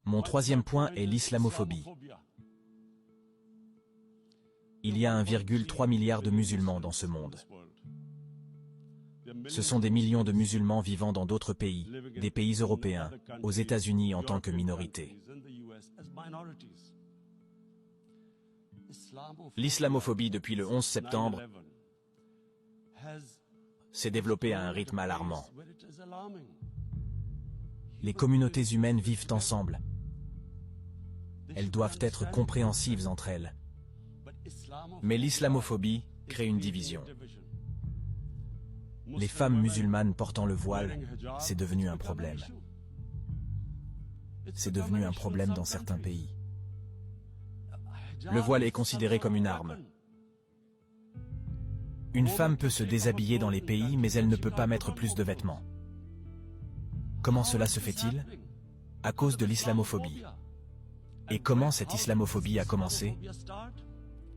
Mon troisième point est l'islamophobie. Il y a 1,3 milliard de musulmans dans ce monde. Ce sont des millions de musulmans vivant dans d'autres pays, des pays européens, aux États-Unis en tant que minorité. L'islamophobie depuis le 11 septembre s'est développée à un rythme alarmant. Les communautés humaines vivent ensemble. Elles doivent être compréhensives entre elles. Mais l'islamophobie crée une division. Les femmes musulmanes portant le voile, c'est devenu un problème. C'est devenu un problème dans certains pays. Le voile est considéré comme une arme. Une femme peut se déshabiller dans les pays, mais elle ne peut pas mettre plus de vêtements. Comment cela se fait-il? À cause de l'islamophobie. Et comment cette islamophobie a commencé?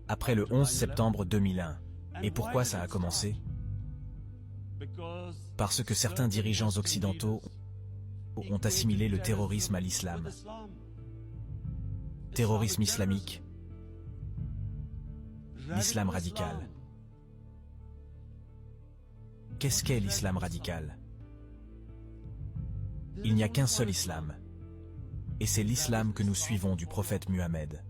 Après le 11 septembre 2001. Et pourquoi ça a commencé? Parce que certains dirigeants occidentaux ont assimilé le terrorisme à l'islam. Terrorisme islamique. L'islam radical. Qu'est-ce qu'est l'islam radical? Il n'y a qu'un seul islam. Et c'est l'islam que nous suivons du prophète Muhammad.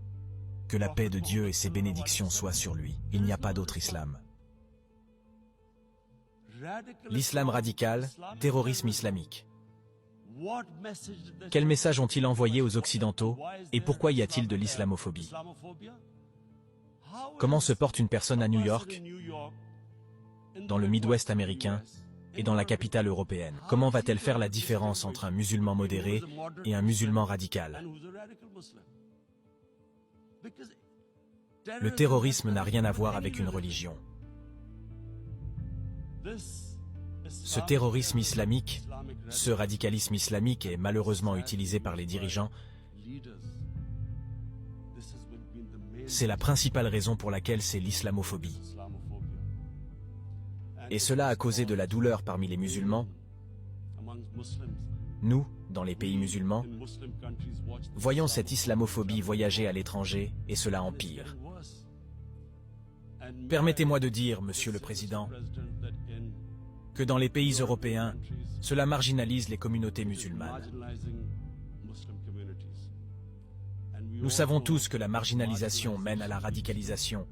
Que la paix de Dieu et ses bénédictions soient sur lui. Il n'y a pas d'autre islam. L'islam radical, terrorisme islamique. Quel message ont-ils envoyé aux Occidentaux et pourquoi y a-t-il de l'islamophobie? Comment se porte une personne à New York, dans le Midwest américain et dans la capitale européenne? Comment va-t-elle faire la différence entre un musulman modéré et un musulman radical? Le terrorisme n'a rien à voir avec une religion. Ce terrorisme islamique, ce radicalisme islamique est malheureusement utilisé par les dirigeants. C'est la principale raison pour laquelle c'est l'islamophobie. Et cela a causé de la douleur parmi les musulmans. Nous, dans les pays musulmans, voyons cette islamophobie voyager à l'étranger et cela empire. Permettez-moi de dire, Monsieur le Président, que dans les pays européens, cela marginalise les communautés musulmanes. Nous savons tous que la marginalisation mène à la radicalisation.